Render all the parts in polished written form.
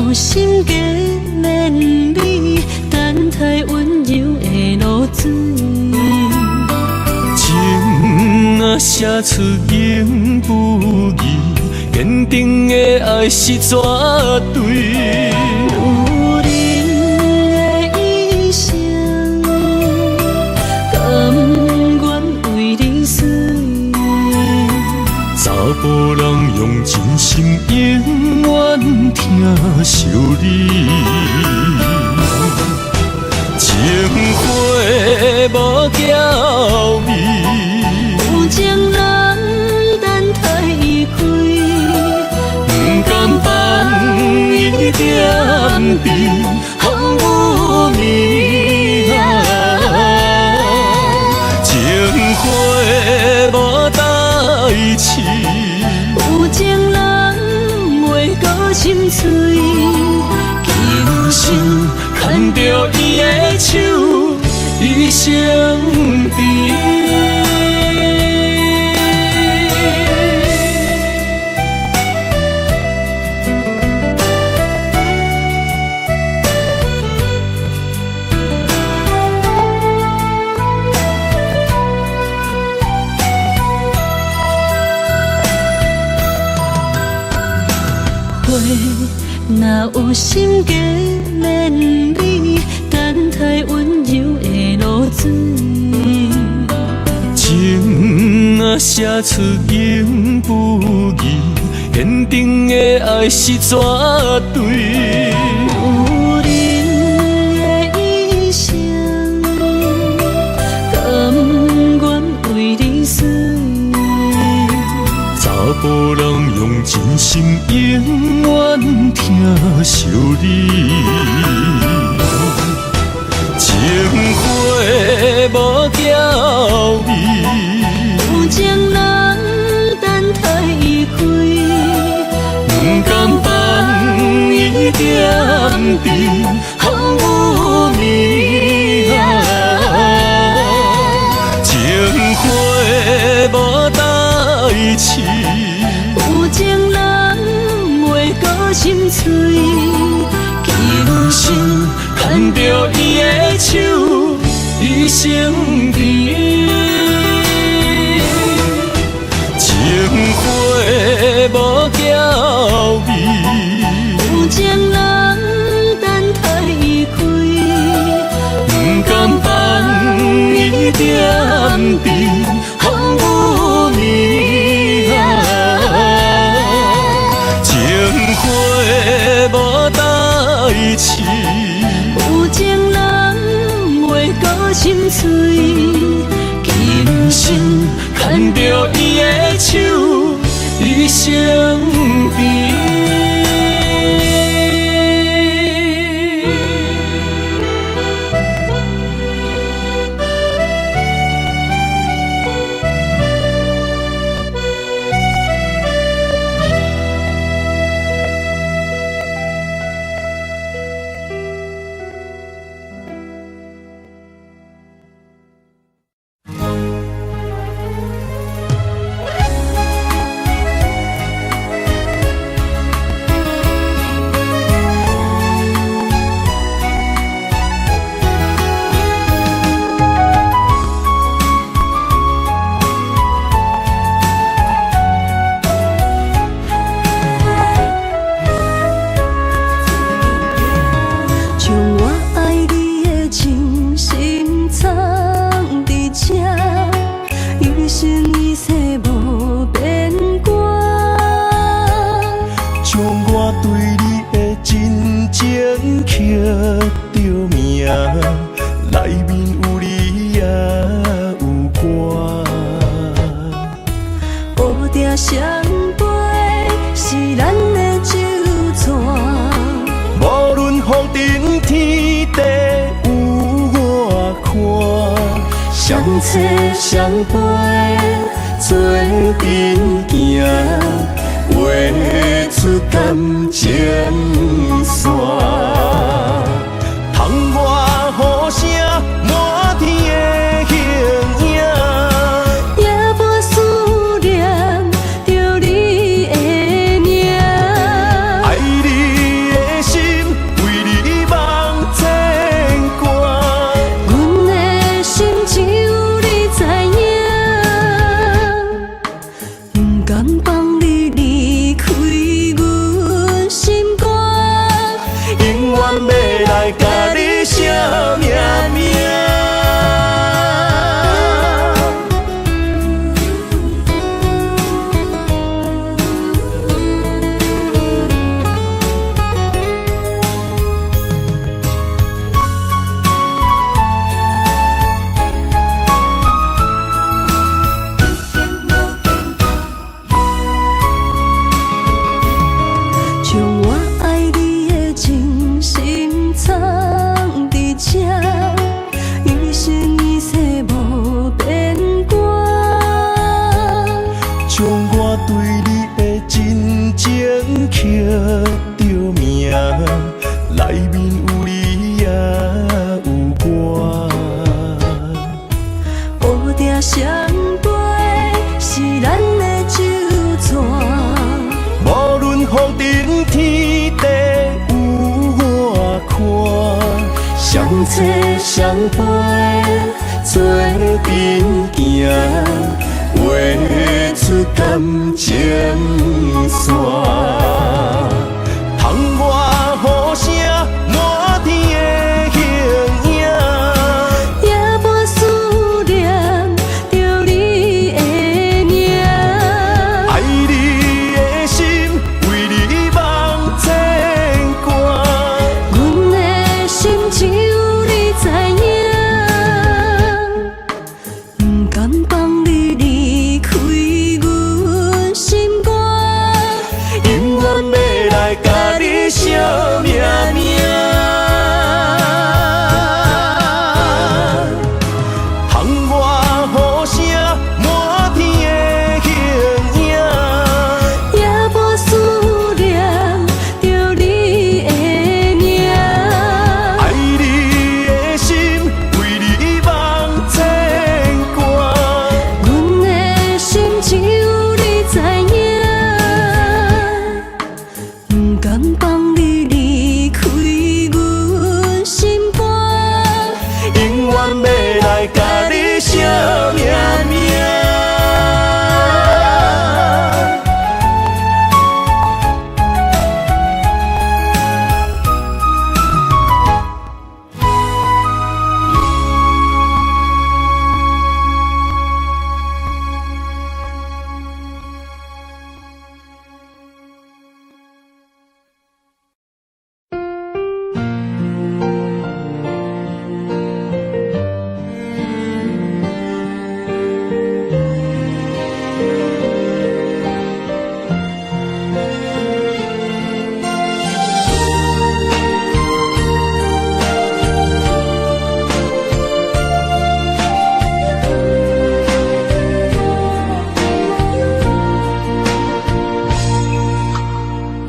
有心加绵美，等待温柔的露水。情若写出言不疑，坚定的爱是绝对。有人的一生，甘愿为你死。查甫人用真心永远疼惜你，情花无娇美，有情人等待伊开，不甘放伊点滴风雨暝啊，情花无代志。有情人袂搁心碎，今生牵着伊的手，一生甜。花若有心加绵美，等待温柔的露水。情若写出言不疑，坚定的爱是绝对。有人的一生，甘愿为你死。查甫人用真心永远疼惜你，情花无娇美，有情人等待伊开，不甘放伊点滴风雨暝啊，情花无代志。有情人袂搁心碎，今生牵着伊的手，一生甜。情花无娇美，有情人等待伊开，不甘放伊点滴风雨暝啊，情花无代志。有情人袂搁心碎，今生牵着伊的手，一生甜。相陪是咱的酒泉，无论风顶天地有我看，相切相陪做阵行，画出感情线。窗外雨声满天的形影。要来甲你写命名。相切相陪，做阵行，画出感情线。窗外雨声，满天的形影，夜半思念着你的名。爱你的心，为你梦牵挂。阮的心只有你知影，不甘放你离开阮心肝，永远要来甲你惜命命。窗外雨声，满天的形影，夜半思念着你的名。爱你的心，为你梦牵挂。阮的心只有你知影，不甘放你离开阮心肝，永远要来甲你惜命命。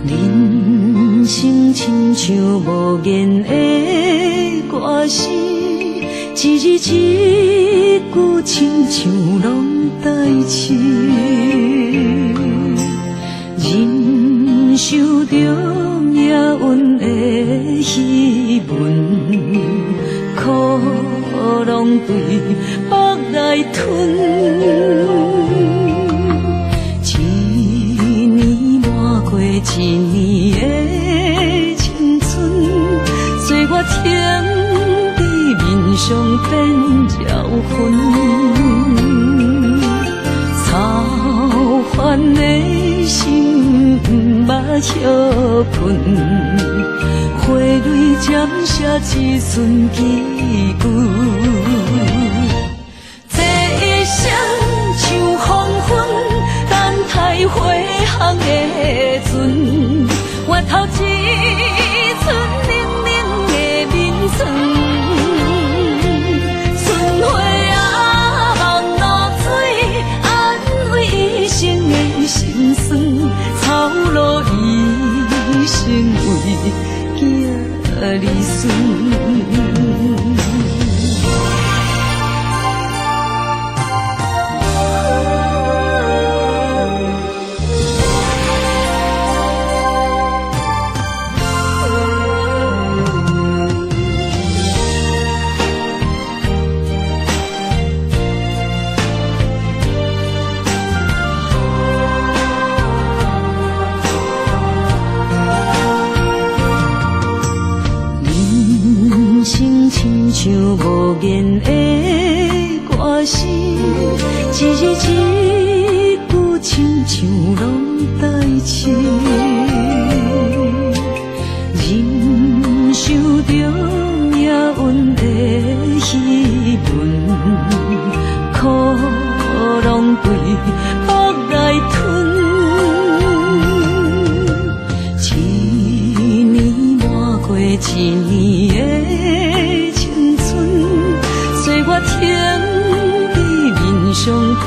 人生亲像无言的歌词，一字一句亲像拢带刺。忍受着命运的戏文，苦拢对腹来吞。一年抹过一年的青春，岁月添在面上变焦痕。操烦的心不潲困，花蕊渐写一寸记句。这一生像黄昏，等待回航的船，越头一寸冷冷的面霜。春花啊，望露水，安慰一生的心酸。草路一生为囝儿孙。亲像无言的歌词，一字一句亲像拢代志。人受着命运的戏论，苦拢对福来吞。一年抹过一年的青春，岁月停在面上变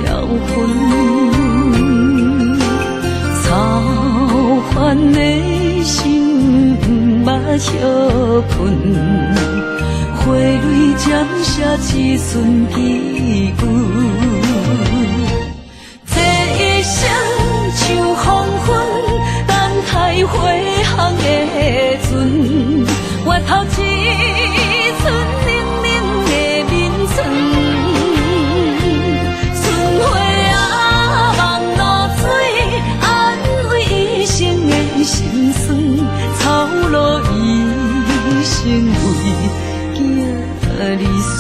妖魂。操烦的心不歇困，花蕊渐写一寸几句。这一生像黄昏，等待回航的船，越头一寸冷冷的眠床。春花啊，望露水，安慰一生的心酸。草路一生为囝儿孙。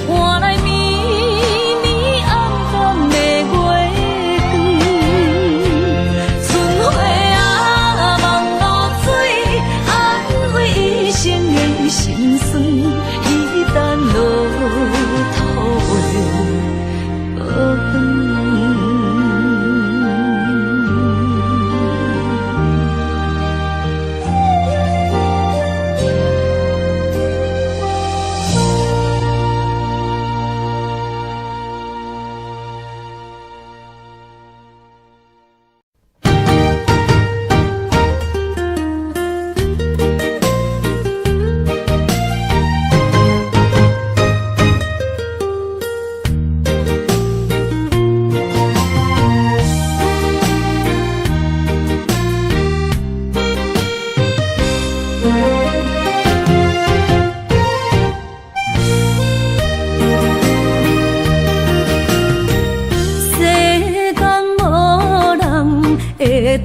换来绵绵暗淡的月光，春花啊，望露水，安慰一生的心酸。一旦落土的无缘。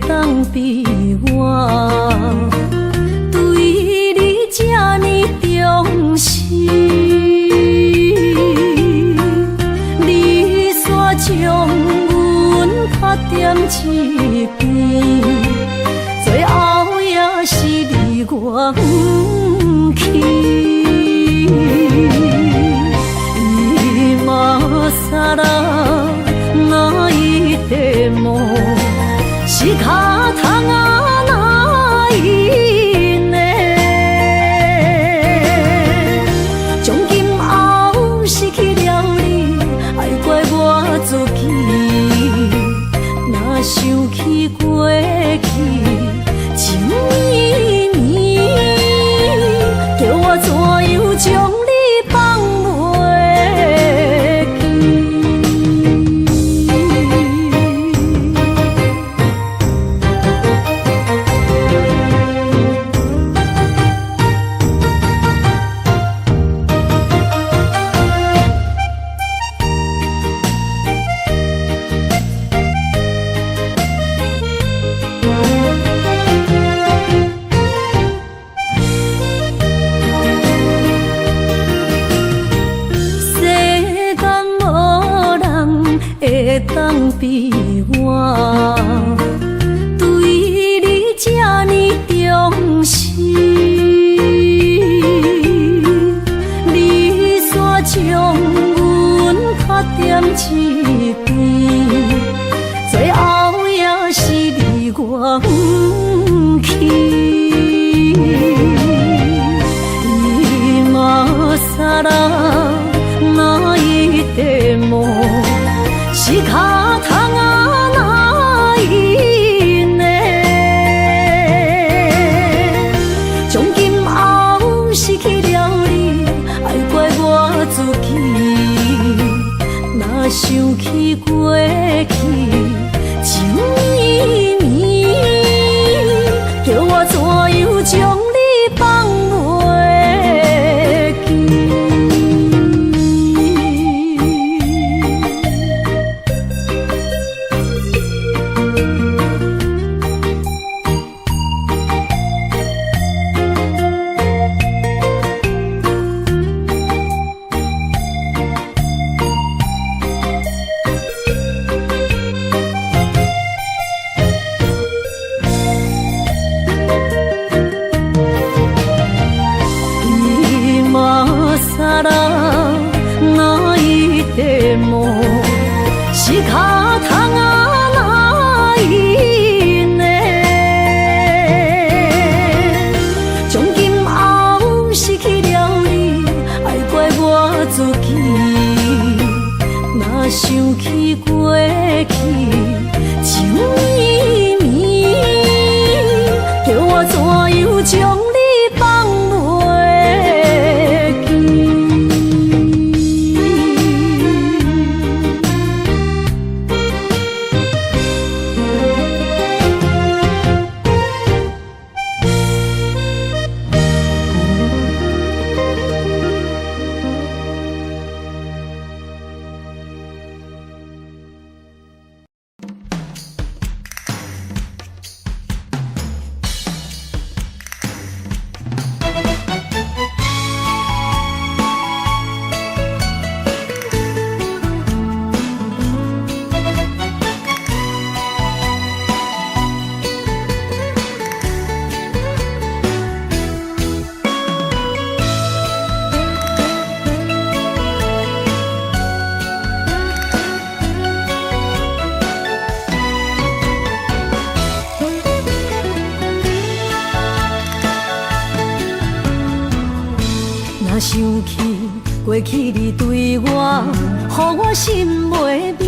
当比我对你这呢重视，你煞将阮拍点一边，最后也是你我不去。今啦那一点梦。是卡通啊，哪一呢？从今后失去了你，爱怪我自己。若想起过去情绵绵，叫我怎样将你放袂记？当比我对你这呢重视，你煞将阮拍点一边，最后也是你我不去。今啦那一点梦。是卡通啊，哪一呢？从今后失去了你，爱怪我自己。若想起过去情绵绵，叫我怎样将你放袂记？我自己。若想起过去，情绵绵，叫我怎样将你放袂记？若想起过去你对我，予我心袂明。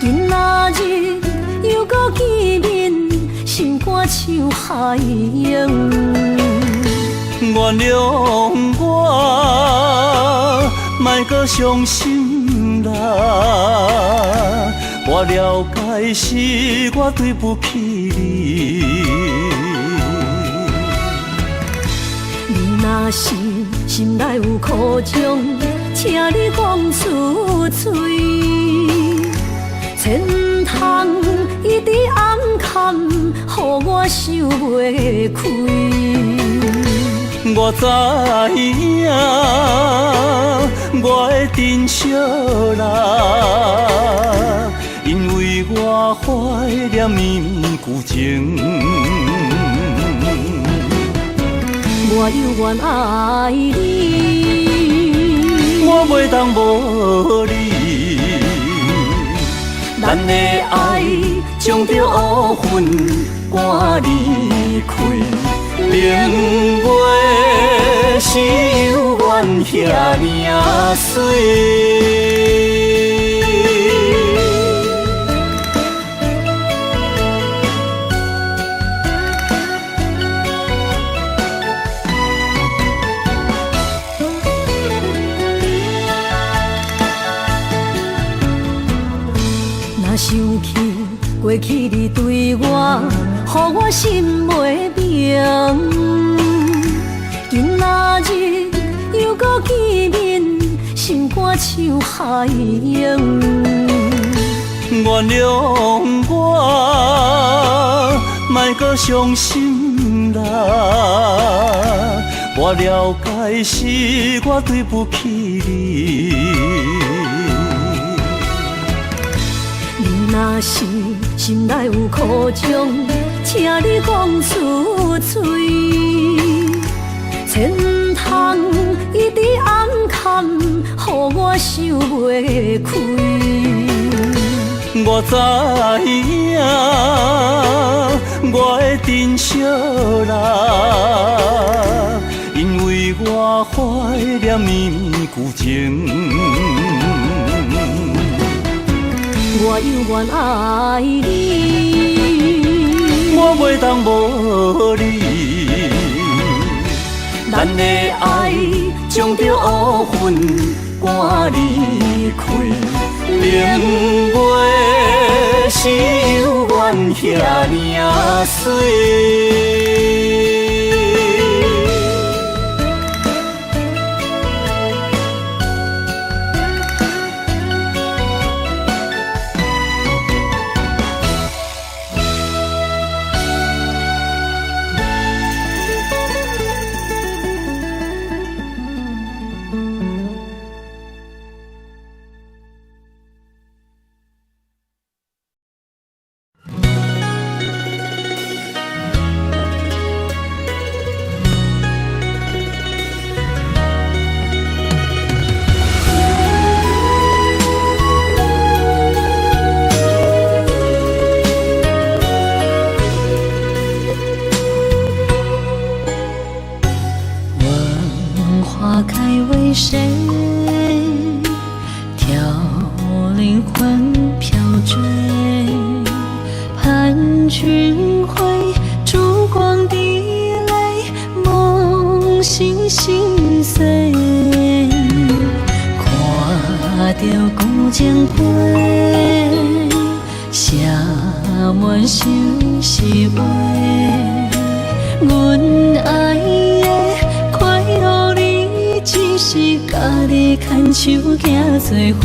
今仔日又搁见面，心肝像海洋。原谅我，莫搁伤心啦。我了解是我对不起你。若是心内有苦衷，请你讲出嘴，千通一直暗藏，予我想袂开。我知影，我的真惜啦，因为我怀念绵绵旧情。我犹原爱你，我袂当无你。咱的爱将着乌云赶离开，明月是犹原遐尔水。若想起过去你对我，予我心袂明。今仔日又搁见面，心肝像海洋。原谅我，莫搁伤心啦。我了解是我对不起你。若是心内有苦衷，请你讲出嘴，千通一直暗藏，予我想袂开。我知影，我的真惜啦，因为我怀念绵绵旧情。我犹原爱你，我袂当无你。咱的爱将着乌云赶离开，明月是犹原遐尔水。花开为谁？挑灵魂飘坠。盼君回，烛光滴泪，梦醒心碎。看着古井杯，写满相思话。阮爱的快乐你，只是家己牵手行做伙。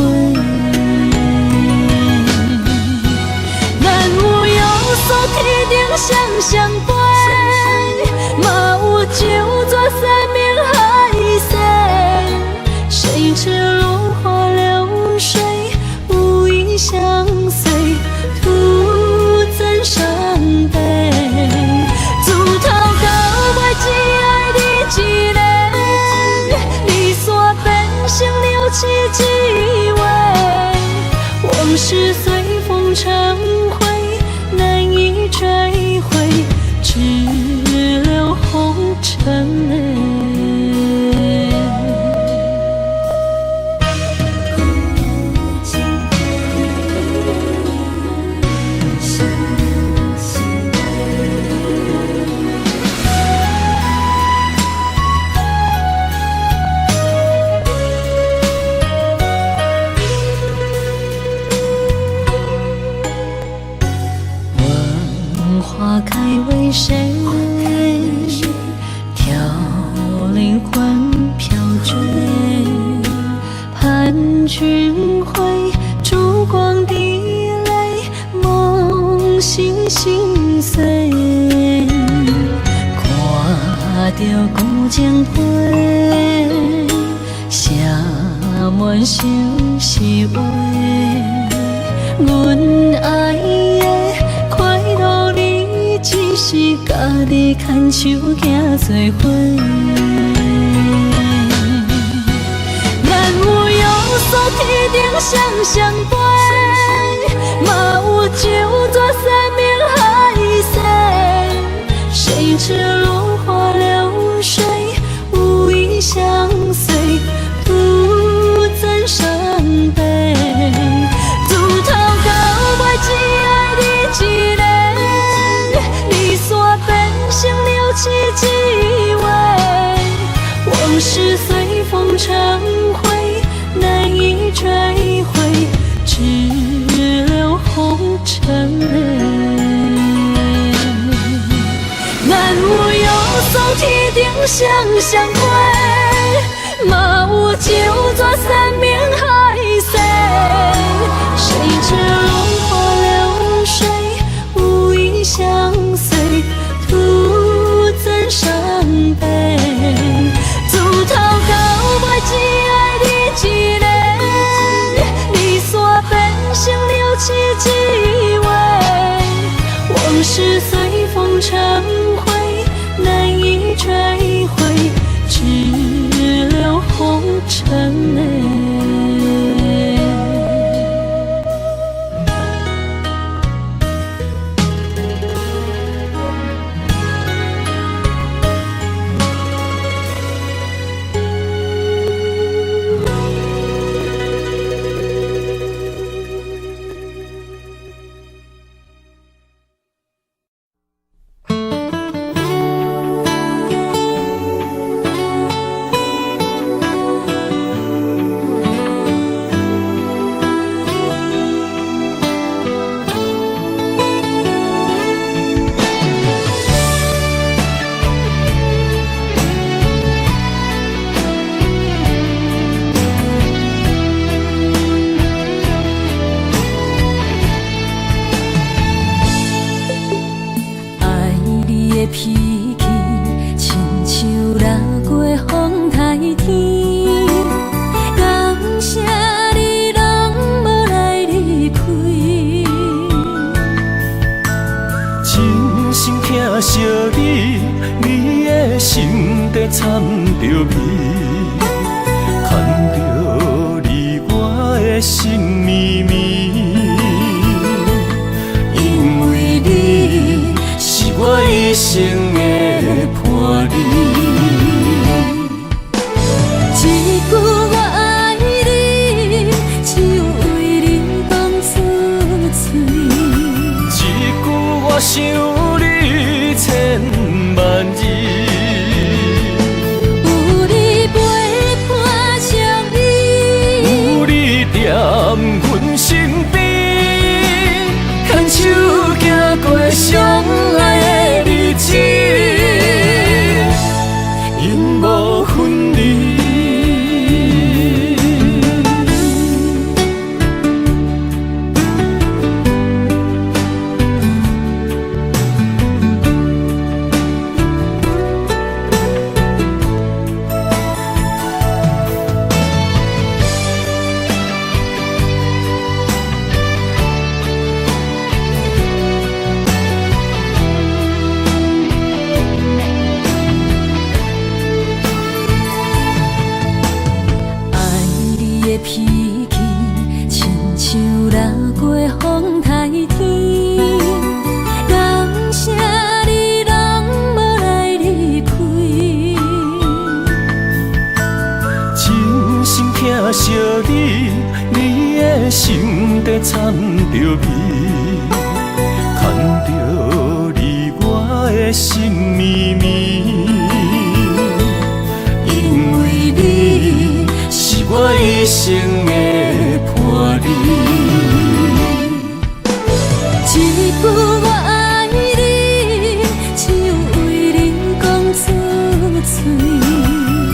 咱有约束天顶双双飞，嘛有九泉山明海誓。谁知落花流水，无意相随，徒增伤悲。自头到尾只爱你一个，离散变成了凄几回。往事随风成灰，难以追回，只留红尘泪。花开为谁？挑灵魂飘坠。盼君回，烛光滴泪，梦醒心碎。看着古井杯，写满相思话。阮爱的快乐你，只是家己牵手行做伙。咱有约束天顶双双飞，嘛有九泉山明海誓。谁知落花流水，无意相随，徒增伤悲。自头到尾只爱你一个，离散变成了凄几回。往事随风成灰，难以追回，只留红尘泪。咱有约束天顶双双飞，嘛有九泉山明海誓。谁知落花流水，无意相随，徒增伤悲。自头到尾只爱你一个，离散变成了凄几回。往事随风成灰，难以追回，只留红尘泪。疼惜你，你的心底掺着味，牵着你我的心绵绵。因为你是我一生的伴侣。一句我爱你，像为你讲出嘴。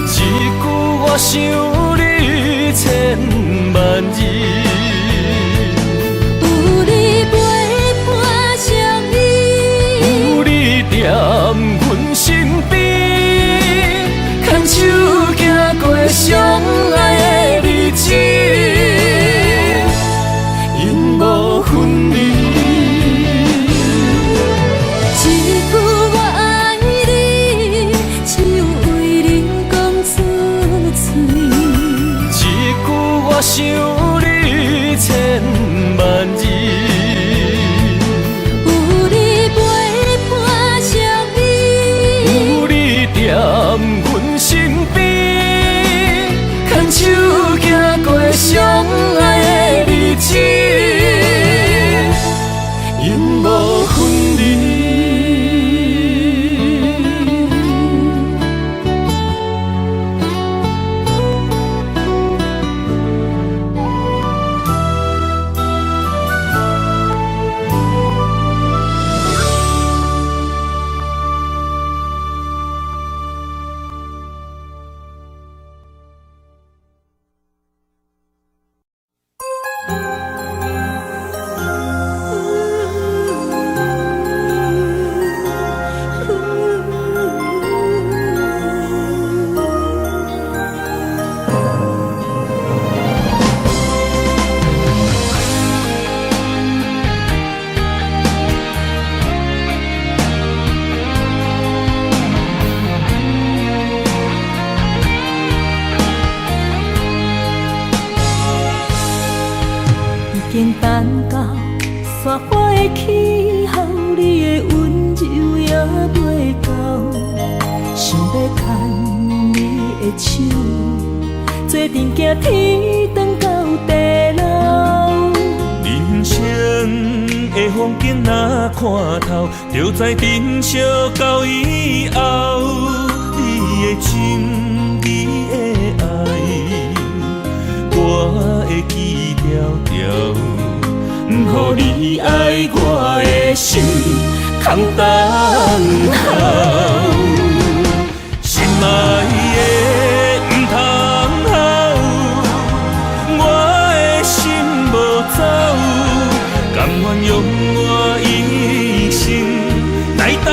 一句我想你千万字，有你陪伴相依，有你踮阮身边，牵手行过相爱的日子，永无分离。我想你千万字，有你陪伴相依，有你踮阮身边，牵手行过相爱的日子，永无分离。已经等到雪花的气候，你的温柔也袂到，想要牵你的手，做阵行天长到地老。人生的风景若看透，就知珍惜到以后。你的情，你的爱，我会记条条。不予你爱我的心空等候，心爱的不通好，我的心无走，甘愿用我一生来等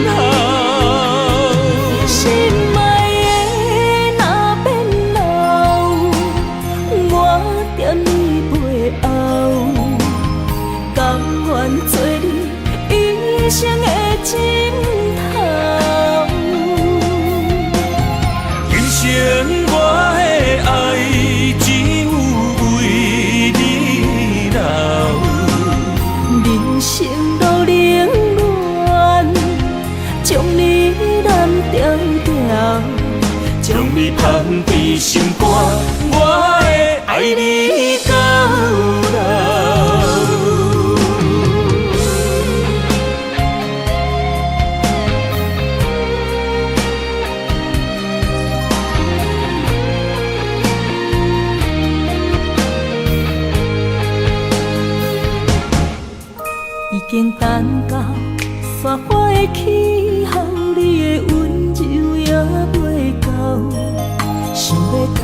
候。心爱的若变老，我踮你背后，甘愿做你一生的枕头。今生我的爱只有为你留，人生路冷暖，将你揽条条，将你放在心肝，我会爱你到老。已经等到雪花的气候，你的温柔也袂到，想要牵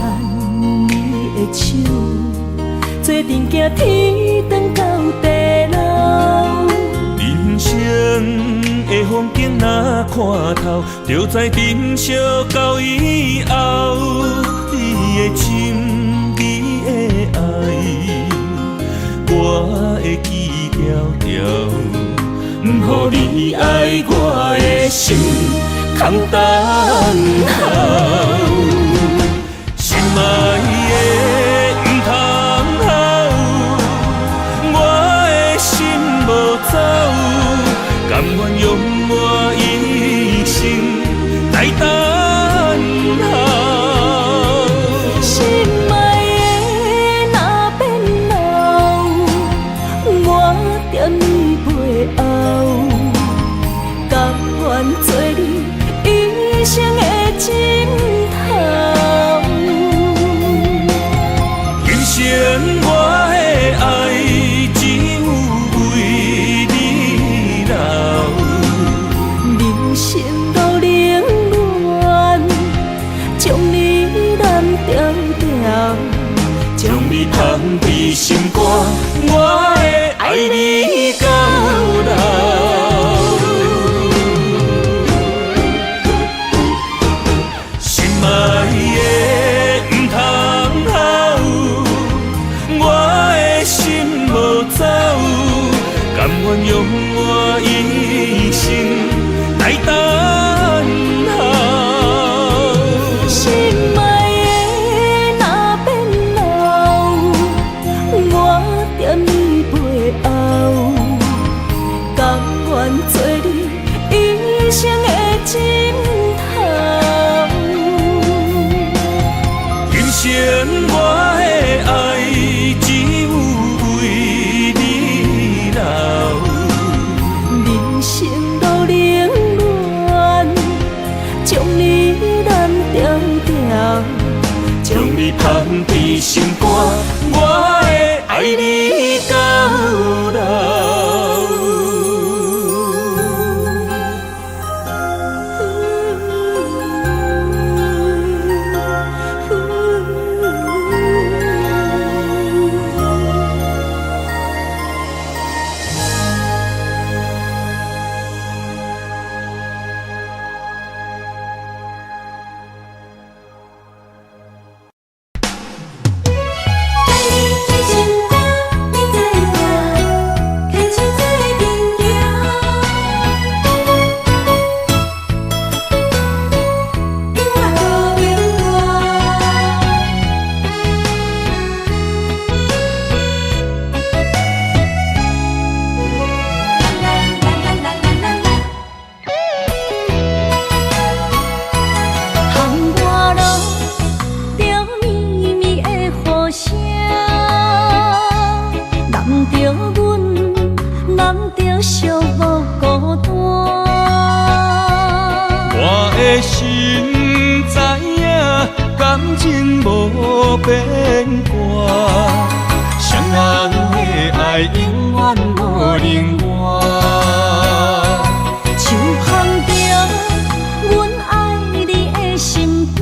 你的手，做阵行天长到地老。人生的风景若看透，就知珍惜到以后。你的情，你的爱，我会记条条。不予你爱我的心空等候，心爱的不通好，我的心无走，甘愿用我一生来等候。心你蓝调调，将你放伫心肝，我会爱你到老。心爱的不通好，我的心无走，甘愿用我一生来等候。心爱的若变老，我踮你背后，甘愿做你一生的枕头。今生我的爱只有为你留，人生路冷暖，将你蓝调调，将你放伫心肝，我会爱你到老。心知影，感情无变卦，双人的爱永远无冷漠。就放着阮爱你的心肝，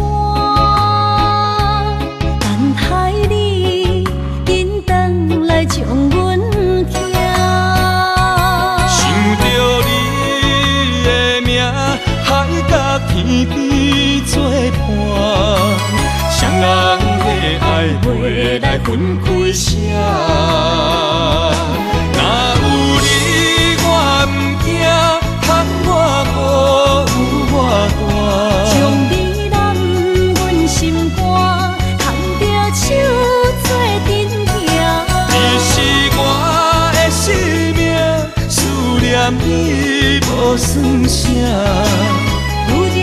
等待你紧回来将阮寄。想着你的名，海角天边作伴，双人的爱袂来分开舍。若有你我毋惊，通我无有我大。将你揽阮心肝，牵着手做阵行。你是我的生命，思念你无算啥。有人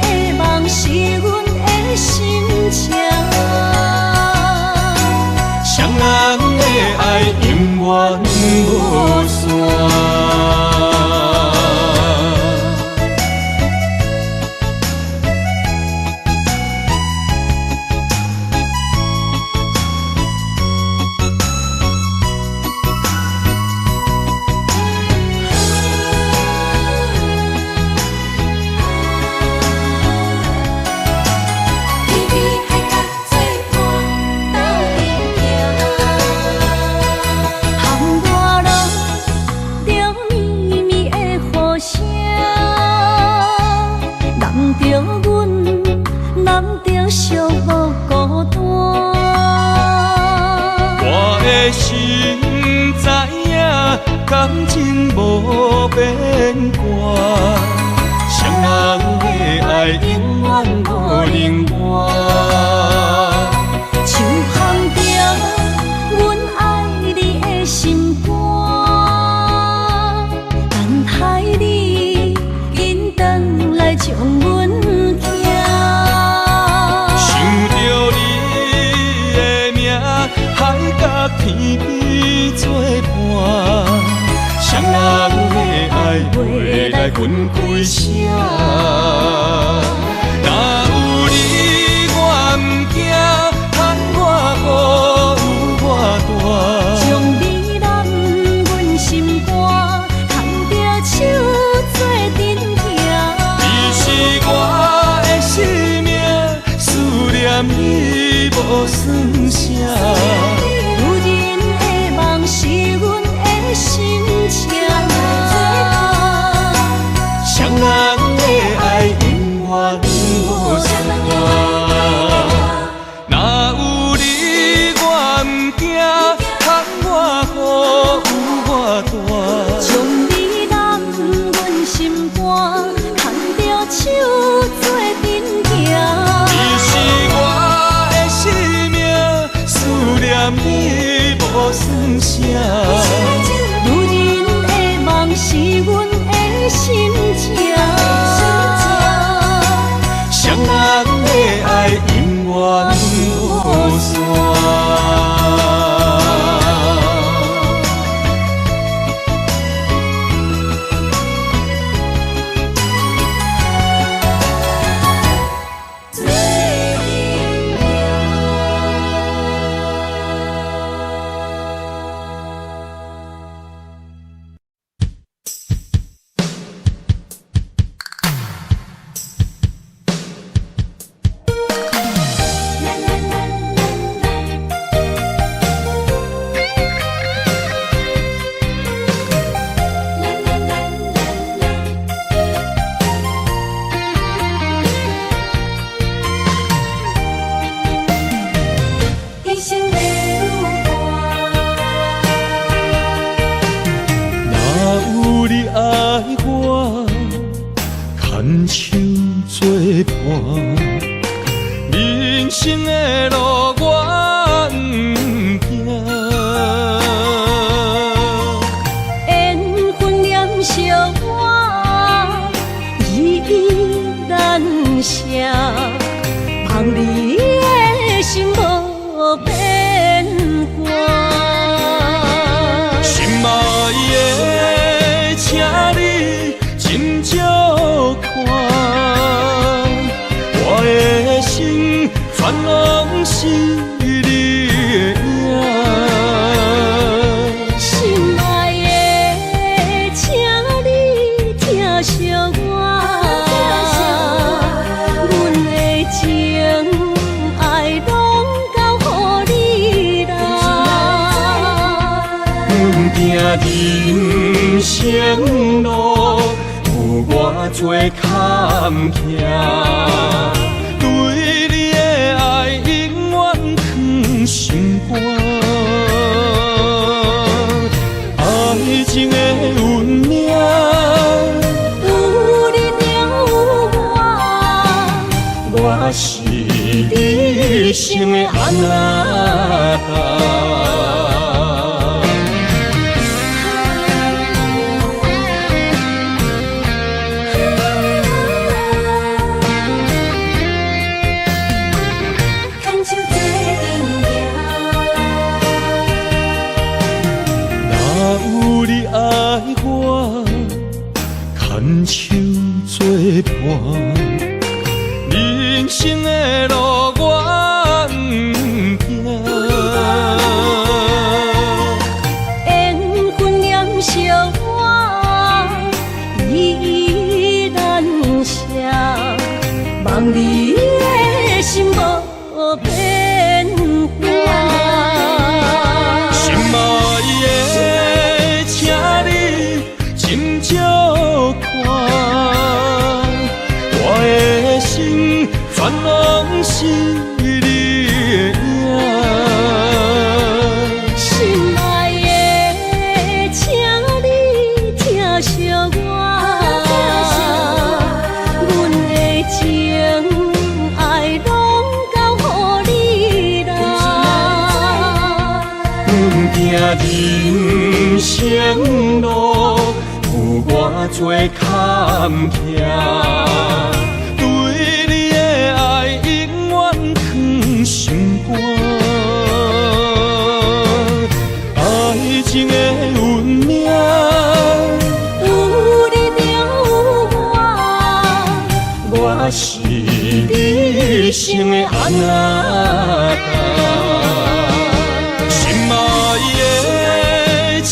的梦是阮的心情，双人的爱永远无散。心知影，感情无变卦，双人的爱永远无冷漠。就放着阮爱你的心肝，等待你紧回来将阮寄。想着你的名，海角天边作伴，双人的爱袂来分开舍。若有你我毋惊，通我无有我大。将你揽阮心肝，牵着手做阵行。你是我的生命，思念你无算啥。有人的梦是阮的心情，双人的爱永远无散。若有你我不惊，窗我好有我大。将你揽阮心肝，牵着手做阵行。你是我的生命，思念你无算啥。有人的梦是阮的心情，双人的爱永远无散。牵手作伴，人生的路我不惊。缘分念相我，依依难舍，望你的心无变卦。心爱的，请你斟酌看，我的心全拢是你的影。心爱的，请你疼惜我，阮的情爱拢交予你啦。行人生路，有我做坎坷，对你的爱永远藏心肝。爱情的运命，有你有我是你生的安那达。有你爱我，牵手作伴，人生的路我不惊。缘分念相我，依依难舍，望你的心无变卦。心爱的，请你斟酌看，我的心全拢是你的影。心爱的，请你疼惜我，阮的情爱拢交予你啦。行人生路，有我做坎坷，对你的爱永远藏心肝。爱情的运命，有你有我是你生的安那达。心爱的，请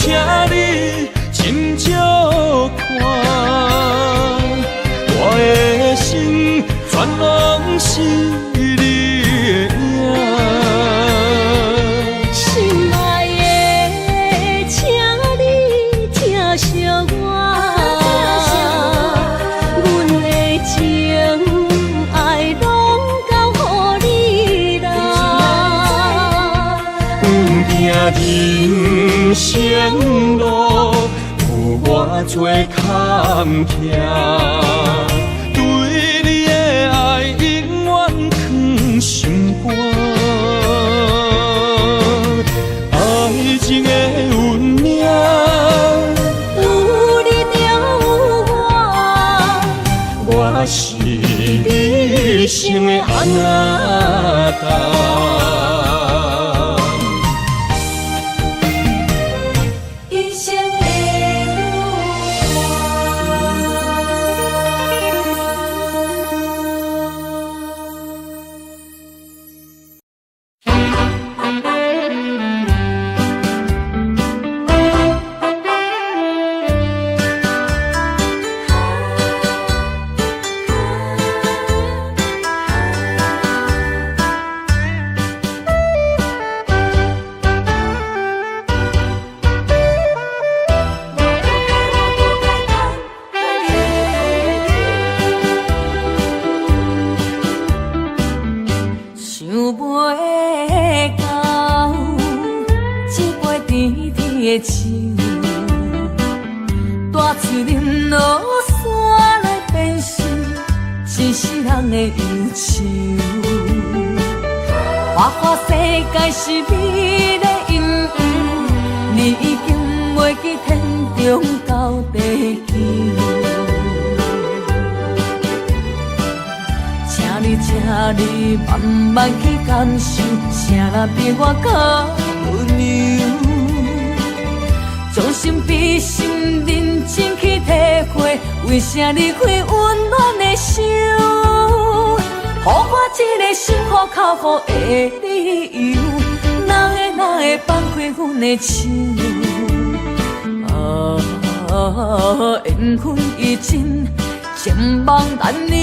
你斟酌看，我的心全拢是你的人生路有偌多坎坷，对你的爱永远藏心肝。爱情的运命，有你就有我，我是你生的阿达。一生的想袂到，一杯甜甜的酒，带出林落山来变成一世人的忧愁。花花世界是美丽阴影，你已经袂记天中到地球。请你慢慢去感受，谁人比我较温柔？将心比心，认真去体会，为啥离开温暖的手？予我一个心苦口苦的理由，哪会放开阮的手？缘分已尽，情网难留。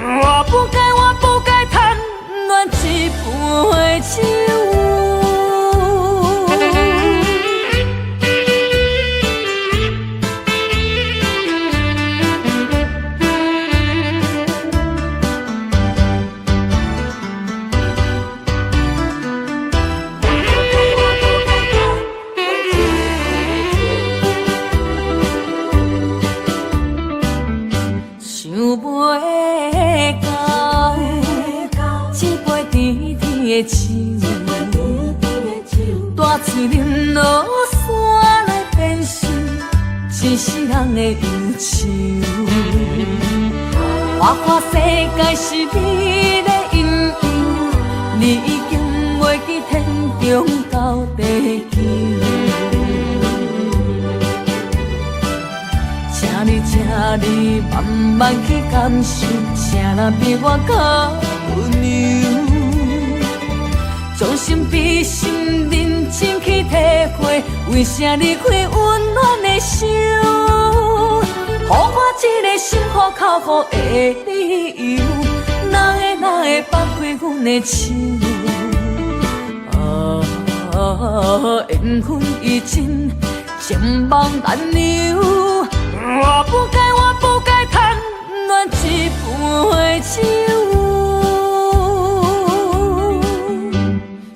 我不该贪恋一杯酒。想袂到，一杯甜甜的酒，带出林落山来变成一世人的忧愁。花花世界是美丽阴影，你已经袂记天中到地球。请你慢慢去感受，谁人比我较温柔？将心比心，认真去体会，为啥离开温暖的手？予我一个心苦口苦的理由，哪会放开阮的手？缘分已尽，情网难留。我不该贪恋一杯酒。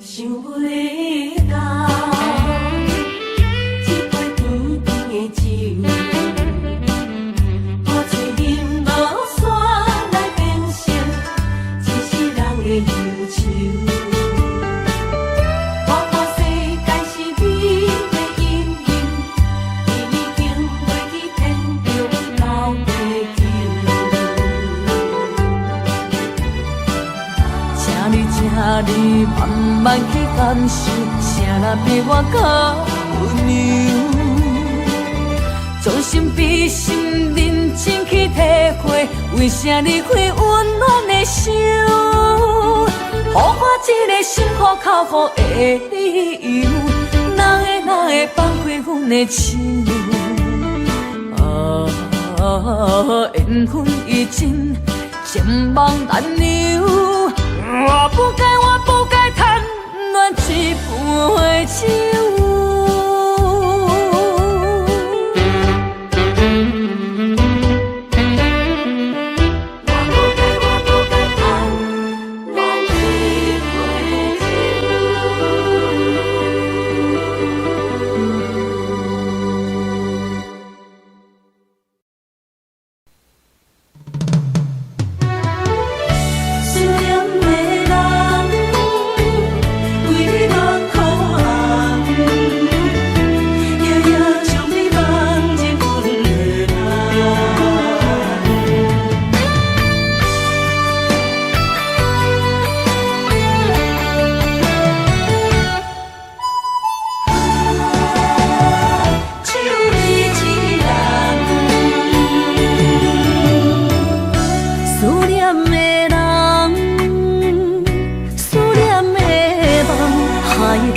想袂到，一杯甜甜的酒，带出林落山来变成一世人的忧愁。请你慢慢去感受，谁人比我较温柔？将心比心，认真去体会，为啥离开温暖的手？予我一个心苦口苦的理由，哪会放开阮的手？缘分已尽，情网难留。我不该贪恋一杯酒。我不该贪恋一杯酒。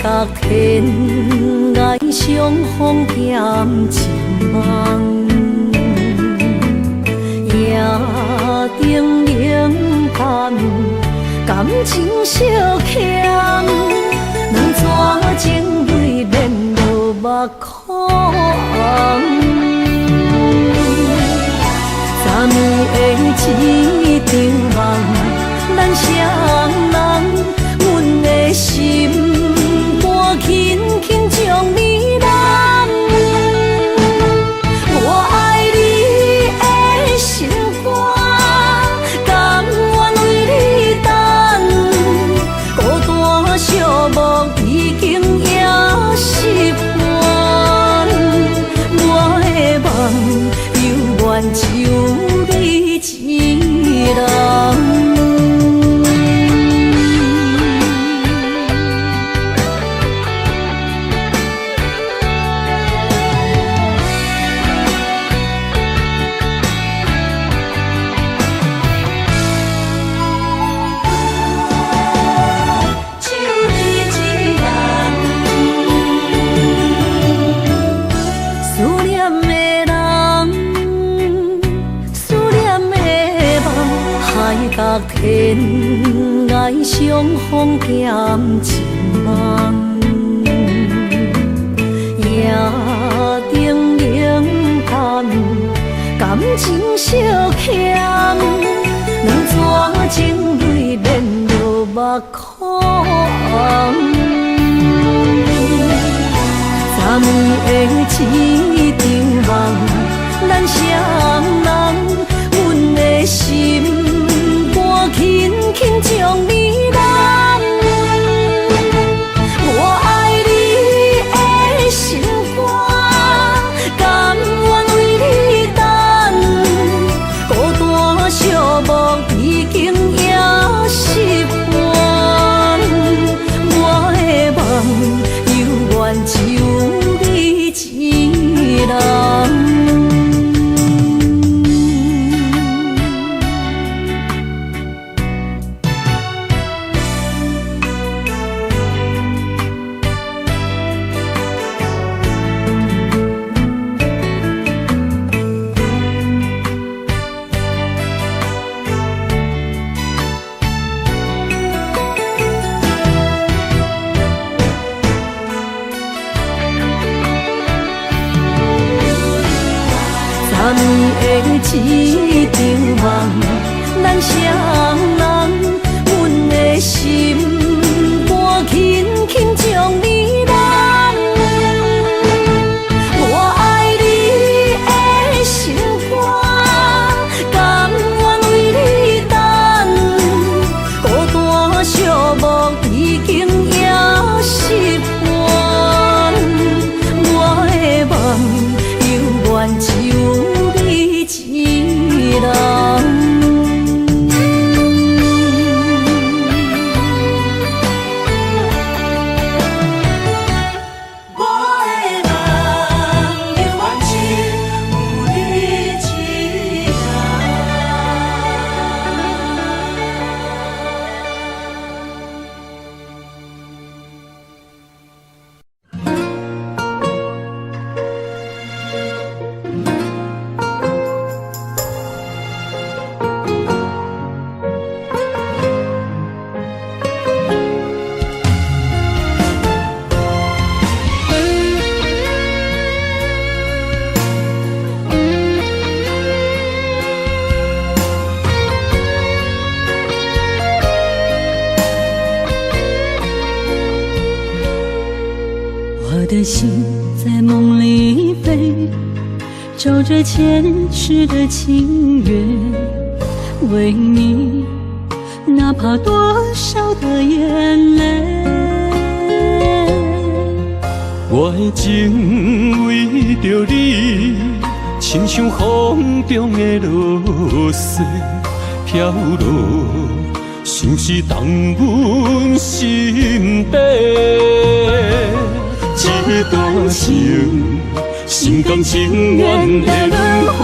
甲天涯相逢兼情梦，夜灯冷淡，感情小欠，两撮情泪免落目眶。昨暝的一场梦，咱双人，阮的心肝轻轻将你揽。我爱你的心肝，甘愿为你等，孤单寂寞已经也习惯。我的梦犹原只有你一人。甲天涯相逢兼情梦，夜灯冷淡，感情小欠，两撮情泪免落目眶。昨暝的一场梦，咱双人，阮的心轻轻将你揽。我爱你的心肝，甘愿为你等，孤单寂寞已经也习惯。我的梦犹原只有你一人。昨暝的一场梦，咱双人，阮的心肝轻轻将你揽。我爱你的心肝，甘愿为你等，孤单寂寞已经也习惯。我的梦犹原只有一人。我的心在梦里飞，找着前世的情缘，为你哪怕多少的眼泪。我的情为着你，亲像风中的落雪飘落，像是冻阮心底。这段情，心甘情愿的轮回。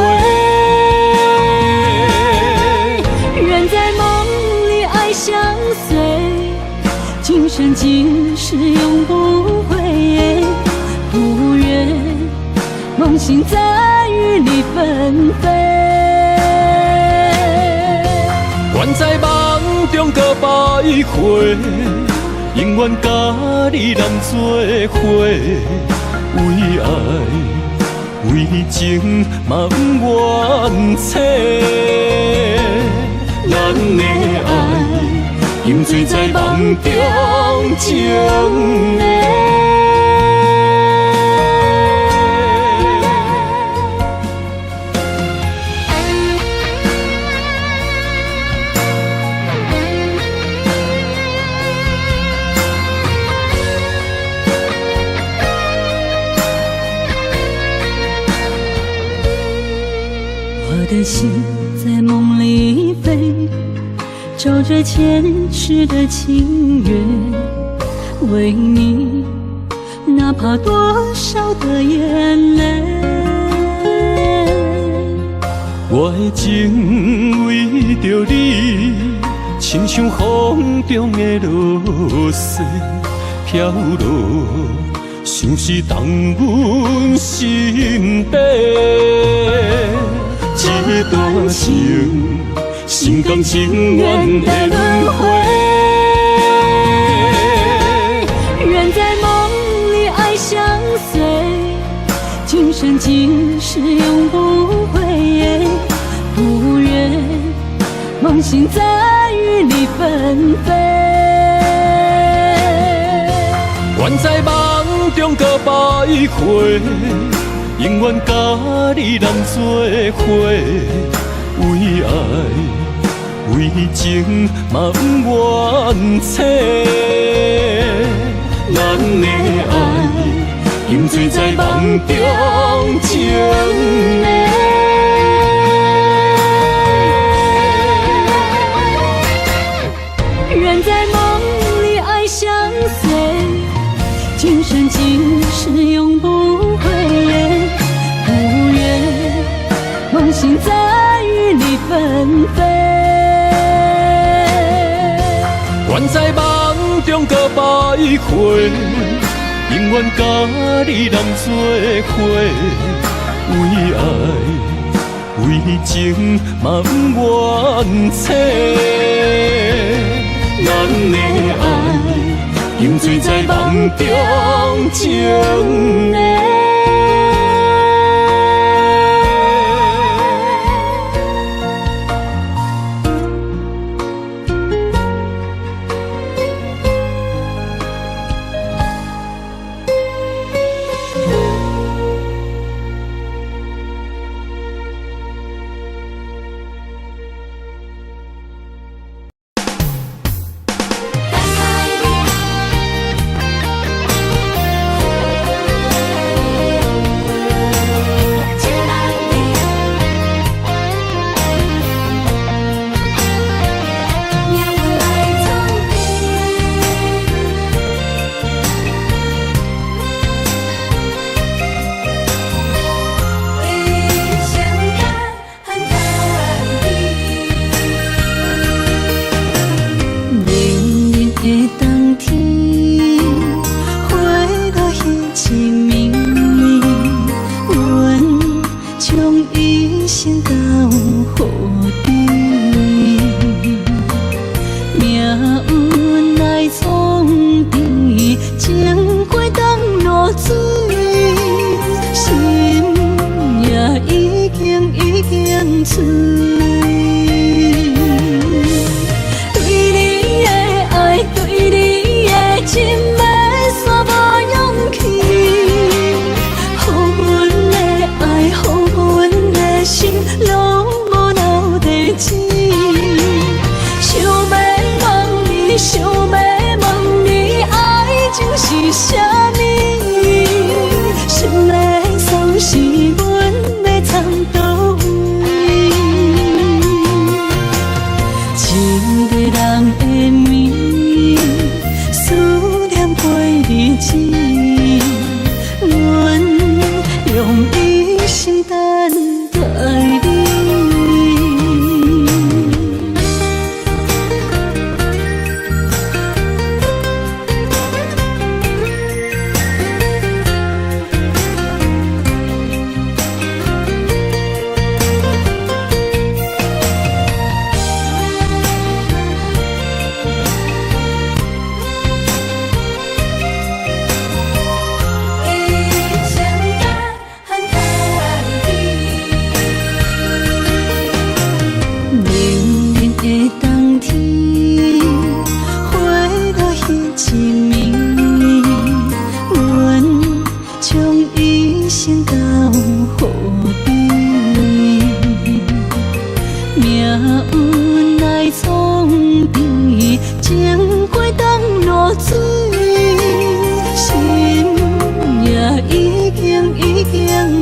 人在梦里爱相随，今今生今世永不悔的，不愿梦醒再与你纷飞。愿在梦中搁徘徊，永远甲你人做伙，为爱为情嘛不愿切。咱的爱饮醉在梦中情的。我的心在梦里飞，找着前世的情缘，为你哪怕多少的眼泪。我的情为着你，亲像风中的落雪飘落，像是动阮心底。这段情，心甘情愿的轮回。愿在梦里爱相随，今生今世永不悔。不愿梦醒再与你纷飞。愿在梦中搁徘徊，永远甲你人做伙，为爱为情嘛不愿切。咱的爱饮醉在梦中情的。愿在梦里爱相随，今生今世永不悔。不愿梦醒再与你纷飞。愿在梦中搁徘徊，永远甲你人做伙，为爱为情嘛不愿切。咱的爱饮醉在梦中情的。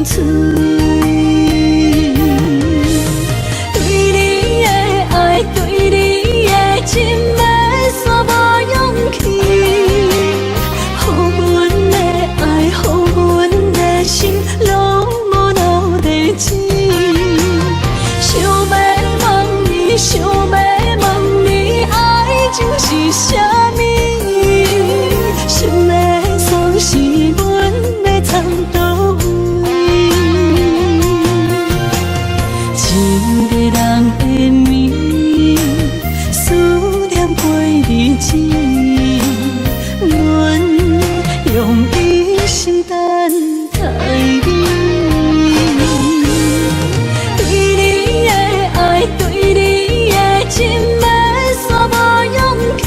嘴。对你的爱，对你的情，要煞无勇气。予阮的爱，予阮的心，拢无留地址。想要问你，想要问你，爱情是啥物？心的锁是阮要藏倒位？一个人的眠，思念过日子，阮用一生等待你。对你的爱，对你的情，要煞无勇气。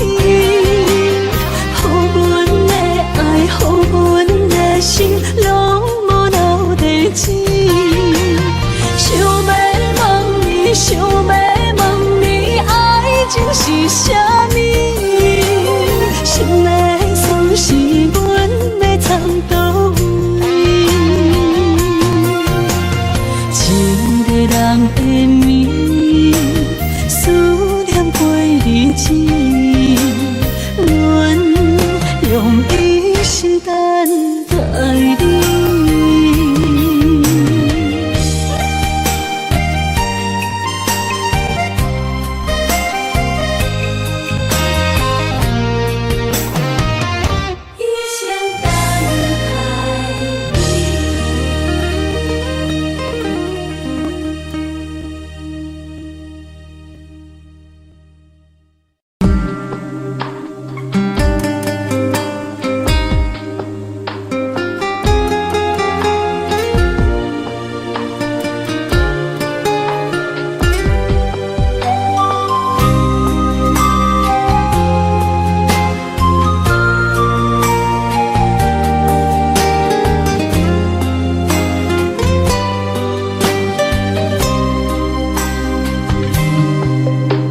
予阮的爱，予阮的心，拢无留地址。想要问你，想要问你，爱情是啥物？心的锁是阮要藏倒位？一个人的眠，思念过日子，阮用一生等待你。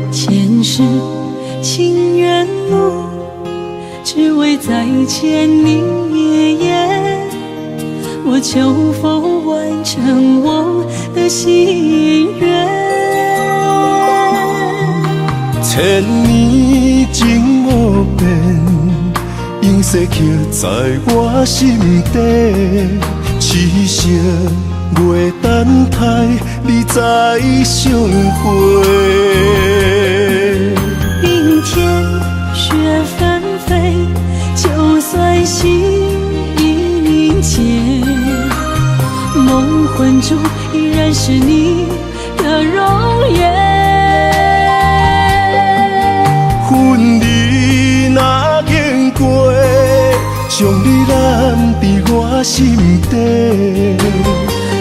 前世情缘路，只为再见你一眼。我求否完成我的心愿？千年情无变，永世刻在我心底。痴色月等待，你再相会。冰天雪纷飞，就算心已凝结，梦魂中依然是你的容颜。恨你若经过，将你揽在我心底。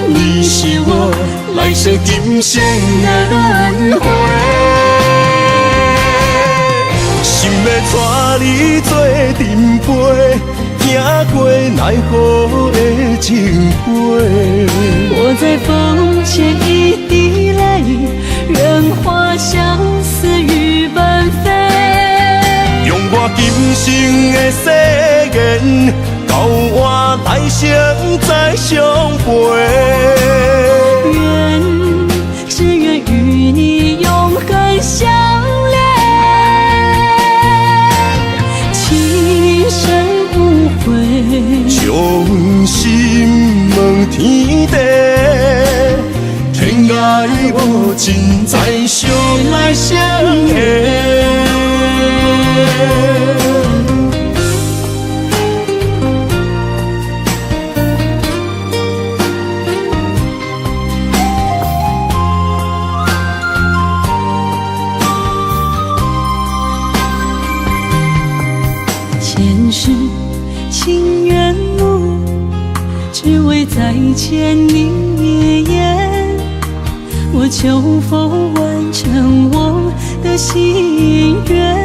你是我来世今生的轮回。心要带你做阵陪，行过奈何的情杯。我在风前一滴泪，任花相思雨纷飞。用我今生的誓言，交换来生再相陪。只愿与你永恒相恋，情深无悔，将心问天地，天涯无尽，再相来相会。前世情缘路，只为再见你一眼。我求否完成我的心愿？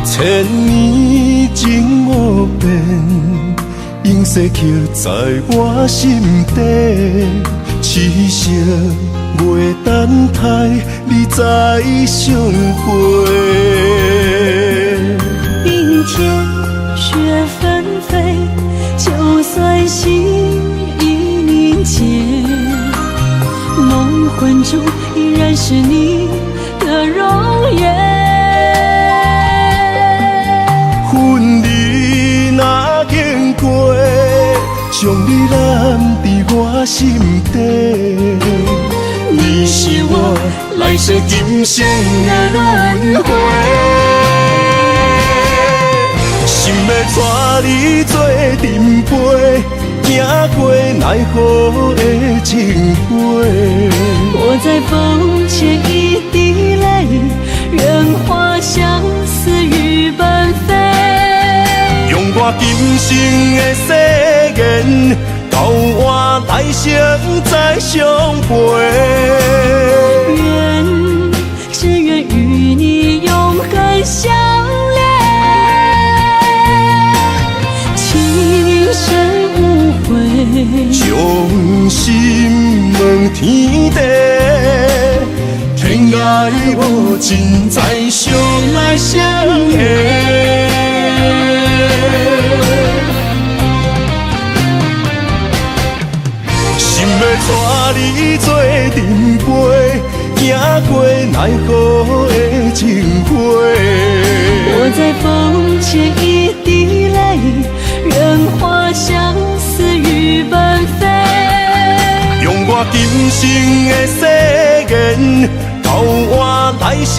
千年情无变，永世刻在我心底。痴色月等待，你再相会。冰天雪纷飞，就算是1年前，梦魂中依然是你的容颜。恨你若经过，将你揽伫我心底。你是我来世今生的轮回，心要带你做阵陪，行过奈何的情杯。我在风前一滴泪，愿化相思雨奔飞。用我今生的誓言，交换来生再相陪。只愿与你永恒相恋，情深无悔，将心问天地，天涯无尽，再相来相会。心要带你做阵陪，行过奈何的情杯。我在风前一滴泪，愿化相思雨奔飞。用我今生的誓言，交换来生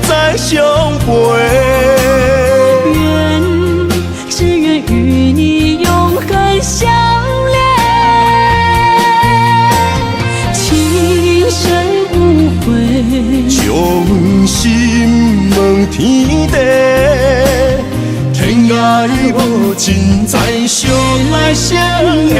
再相陪。只愿与你永恒相恋，情深无悔，将心问天地，天涯无尽，再相来相会。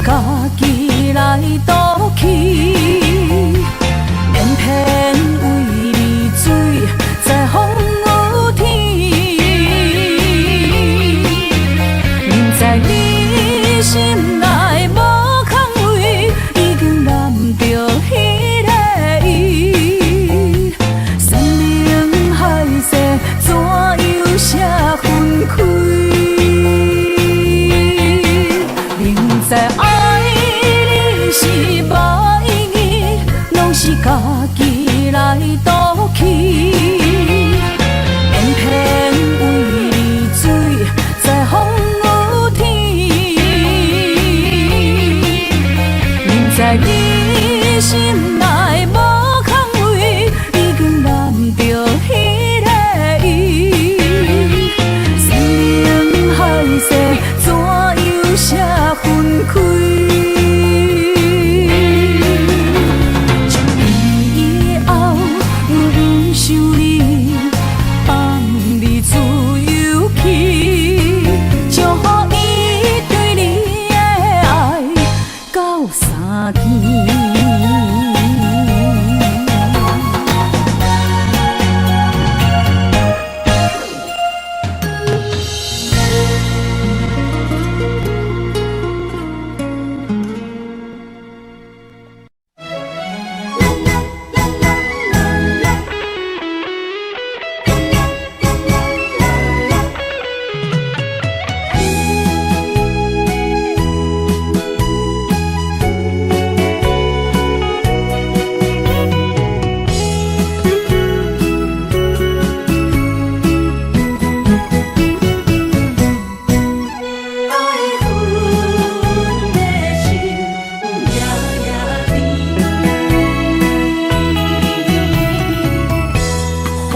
家己来赌气。知爱你是无意义，拢是家己来赌气。偏偏为你醉在风雨天，明知你心内无空位，已经染着彼个意。生命海誓怎又写分开？从伊以后，不想你，放你自由去，祝福伊对你的爱到三天。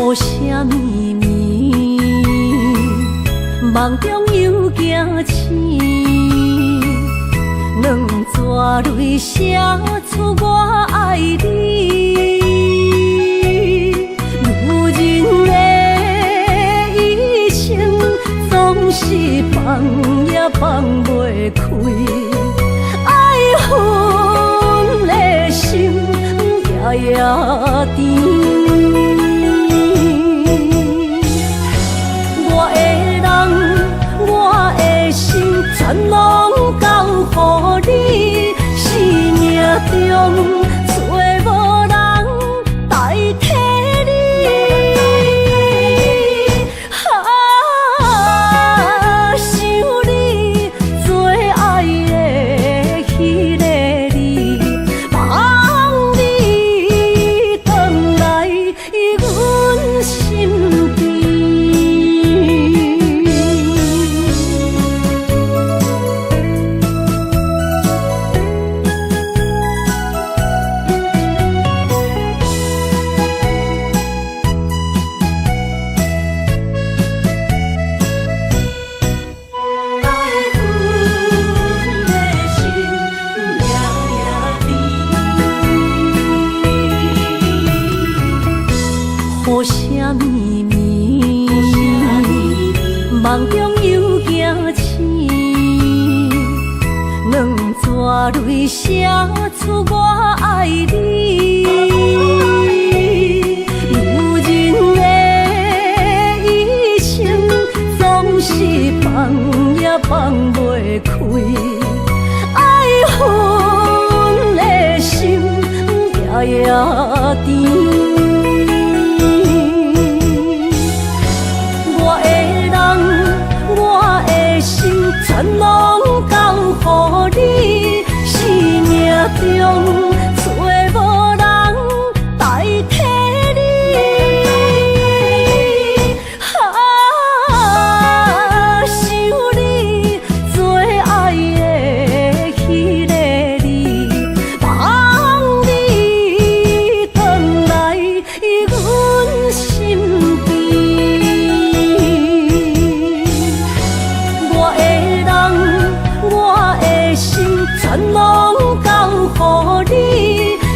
雨声绵绵，梦中又惊醒，两纸泪写出我爱你。女人的一生总是放也放袂开，爱恨的心夜夜甜。全拢交予你，生命中找无人代替你。想你最爱的迄个你，望你回来阮身边。雨声绵绵，梦中又惊醒，两纸泪写出我爱你。女人的一生总是放也放袂开，爱恨的心夜夜甜。全拢交予你，生命中找无人代替你。想你最爱的迄个你，望你回来阮身边。全拢交予你，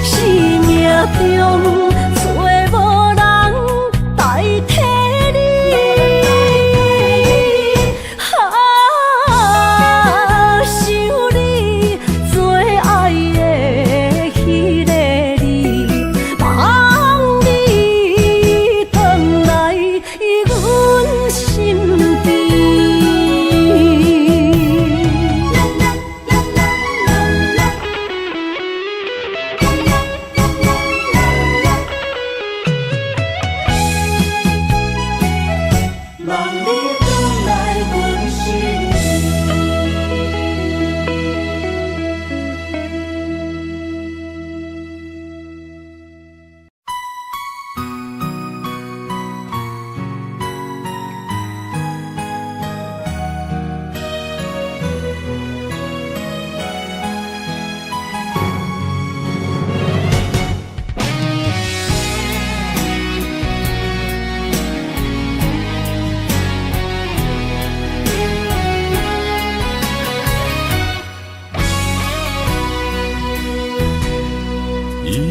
生命中找无人代替你。想你最爱的迄个你，望你回来阮身边。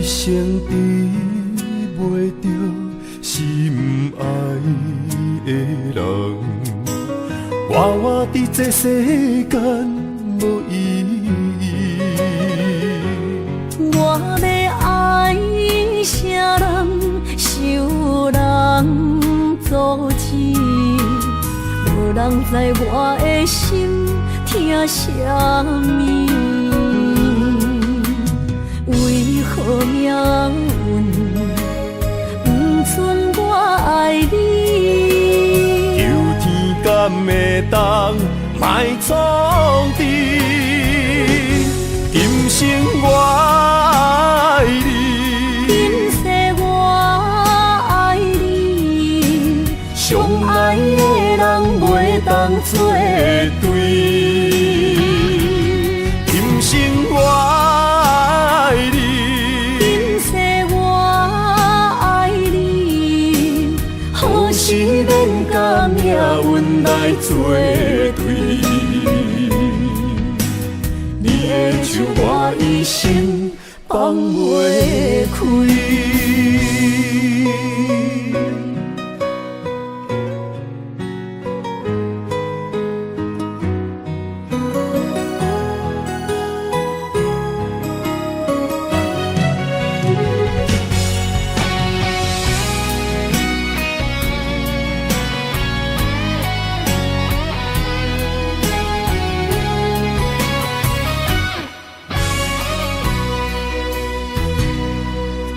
生治袂着心爱的人，活活伫这世间无意义。我要爱啥人，受人阻止，无人知我的心疼啥物。为何命运不准我爱你？求天敢会当莫创治，今生我爱你，今世我爱你，相爱的人袂当作对。今生我爱你，今世我爱你，何时免甲命运来作对？你的手我一生放袂开。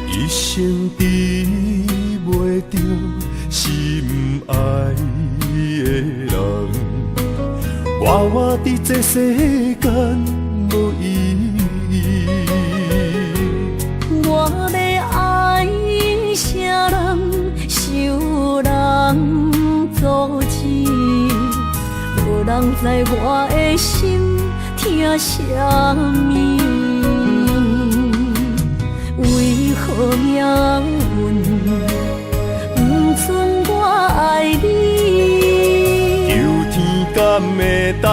一生治袂着心爱的人，活活伫这世间无意义。我要爱啥人，受人阻止，无人知我的心疼啥物。为何命运不准我爱你？求天敢会当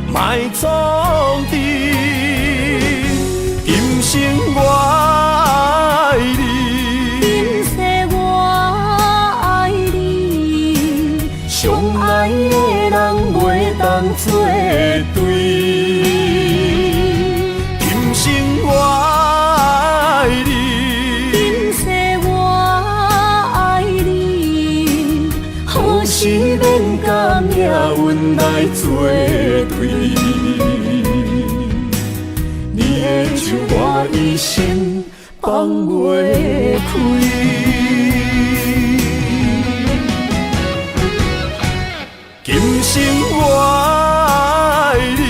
莫创治，今生我爱你，今世我爱你，相爱的人袂当作对。今生我爱你，今世我爱你，何时免甲命运来作对？你的手我一生放袂开。今生我爱你，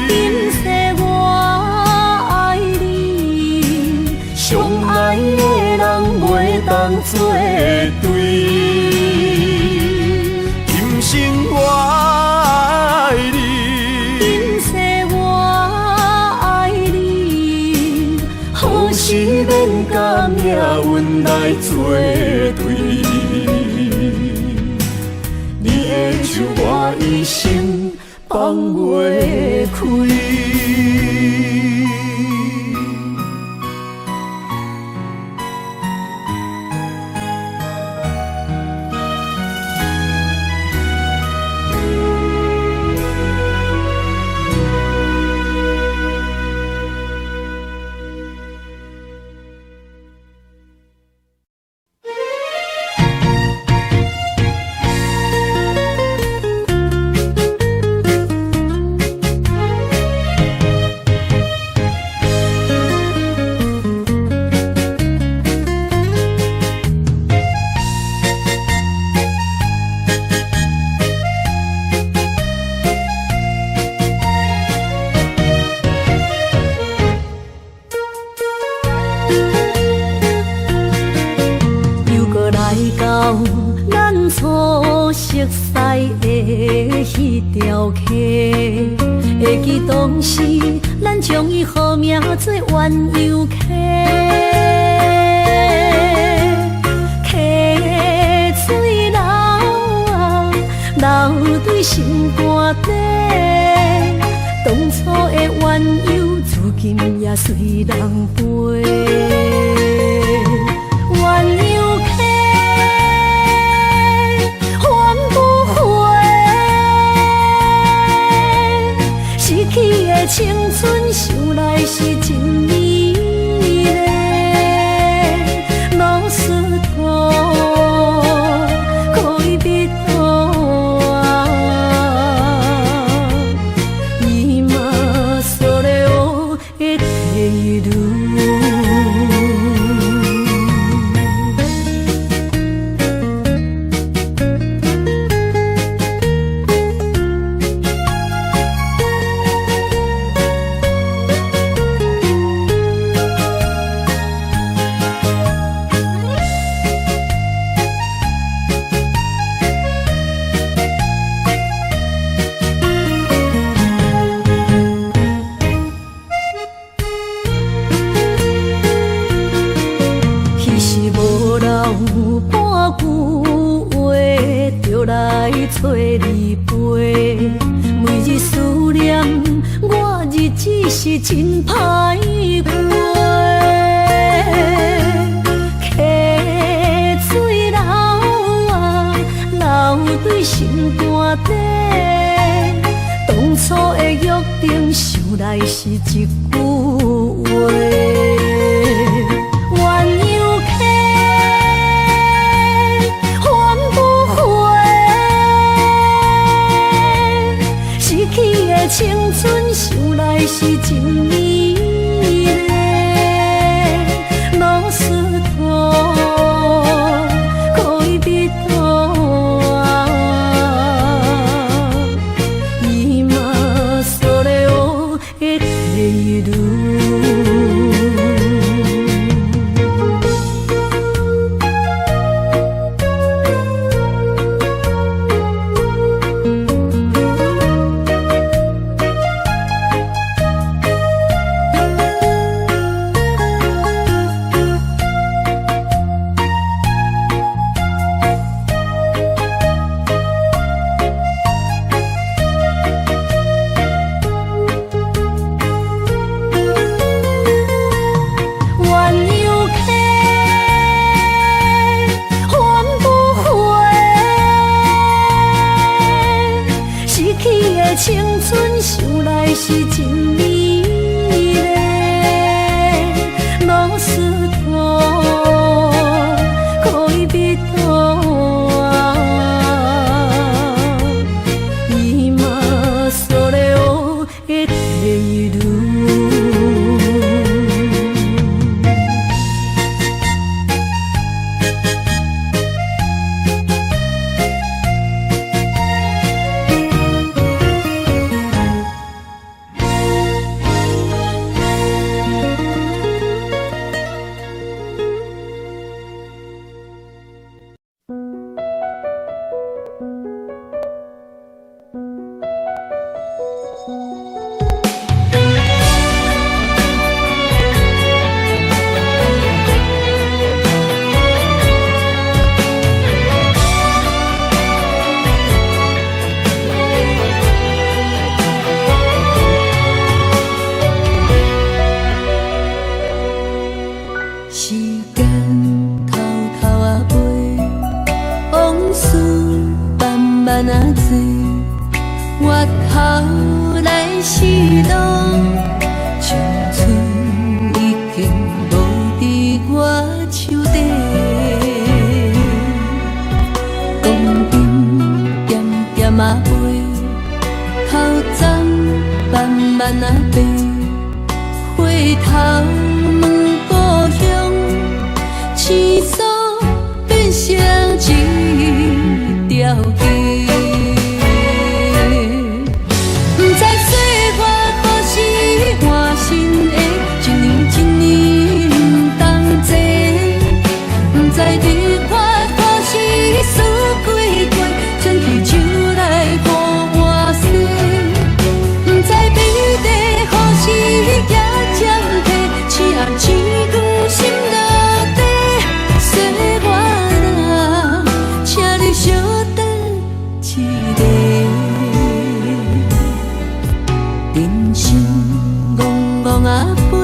今世我爱你，相爱的人袂当作对。今生我爱你，今世我爱你，何时免甲命运来作对？你的手我一生放袂开。熟悉的迄条溪，会记当时咱将伊号名做鸳鸯溪。溪水流啊，流对心肝底，当初的鸳鸯自金也随人飞。鸳鸯客，还不回。失去的青春，想来是真美丽。老师徒，可以别途啊，伊嘛所了的地路。找你陪，每日思念，我日子是真歹过。溪水流啊，流对心肝底。当初的约定，想来是一句话。鸳鸯客，还不回。失去的青春，想来是真美丽。老师徒，可以别途啊，伊嘛所了的地路。青春想来是真美丽，老师徒，可以别途啊，伊嘛所了的地路。回头来是路，青春已经无伫我手底。光阴点点啊飞，头鬃慢慢啊飞。回头问故乡，青山变成一条街。 凄啊飞，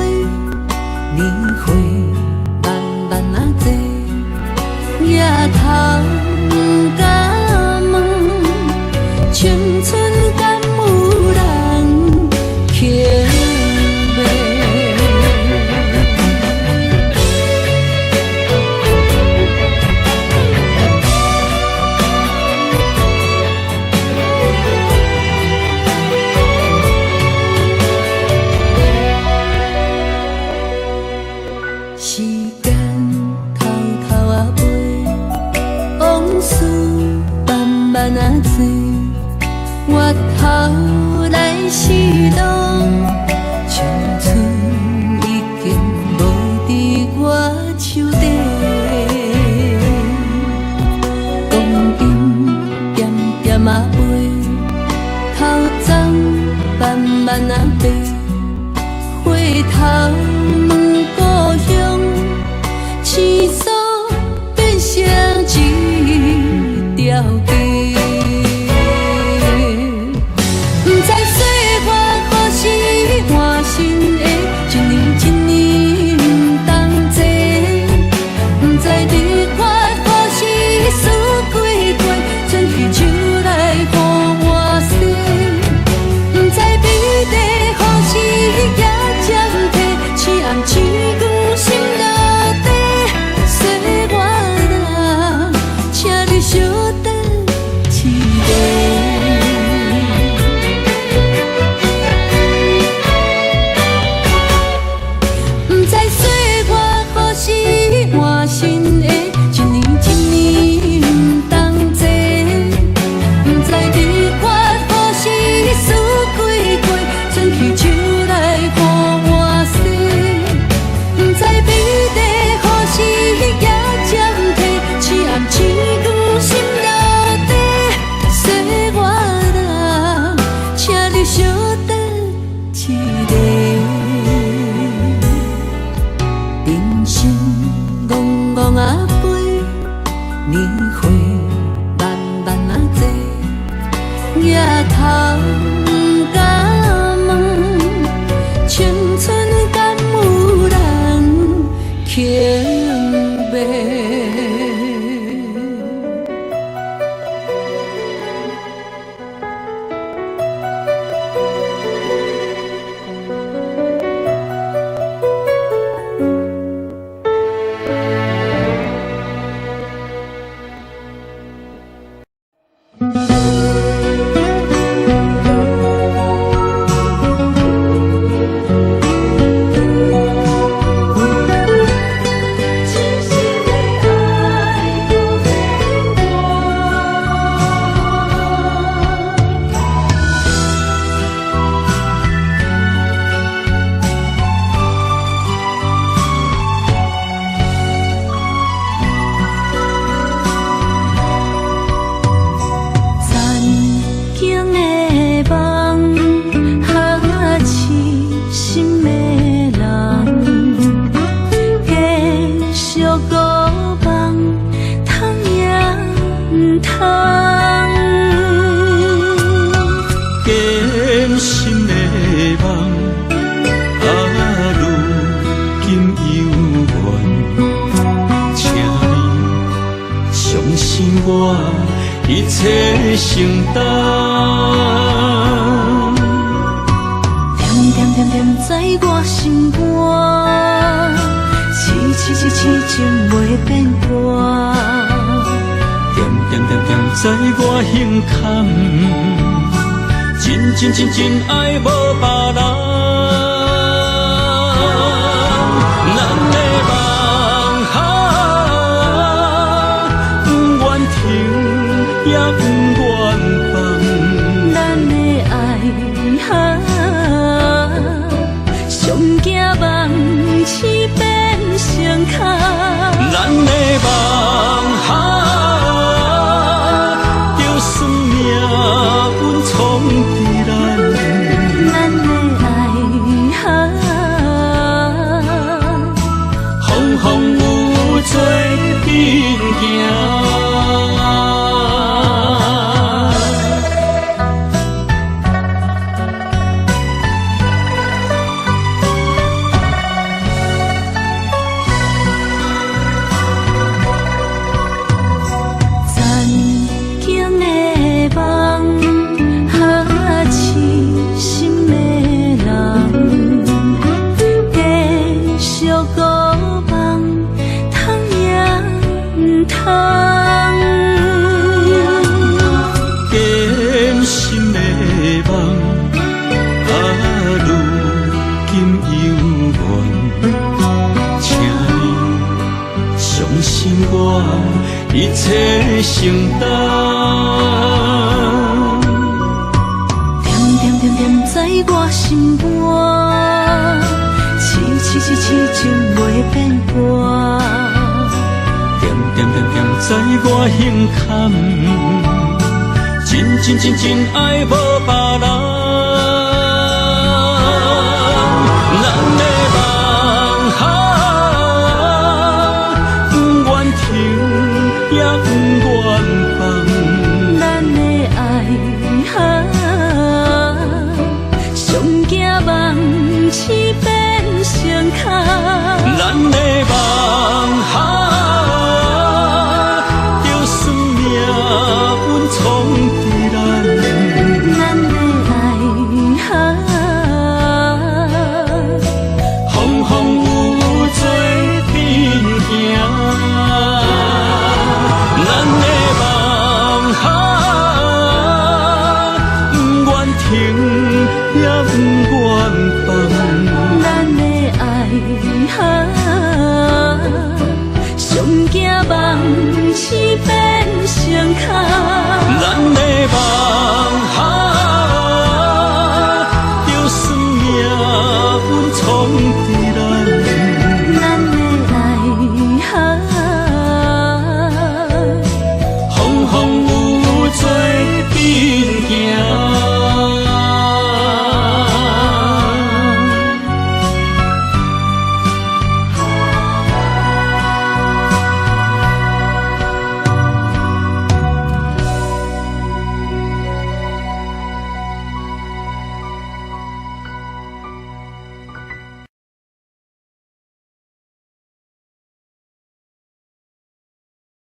年岁慢慢啊坐，夜头敢问，青春敢有人捡卖？时间偷偷啊飞，往事慢慢啊做，回头来是拢，青春已经无伫我手底。光阴点点啊飞，头鬃慢慢啊白，回头问故乡，青草变成一条街。不知岁月何时换新的，一年一年不同齐。不知离开何时思归过，转去手来看我生。不知美丽何时也暂停，青暗星光心落地。岁月人，请你稍等一下。不知岁月何时换新的，一年一年不同齐。不知离开何时思归过，转去手来看我生。不知美丽何时也暂停，青暗星光心落地。岁月人，请你稍等一下。人生戆戆啊飞，年岁慢慢啊坐，夜头不敢问，青春敢有人捡卖？一切承担。点点点点在我心肝，痴情袂变卦。点点点点在我胸坎，真爱无别人。咱的梦不愿停，也不愿放。咱的爱上惊梦痴变成空。咱的梦就算命运冲伫咱，咱的爱风风雨做阵行。一切承担。点点点点在我心肝，痴痴痴痴情袂变卦。点点点点在我胸坎，真真真真爱无别人。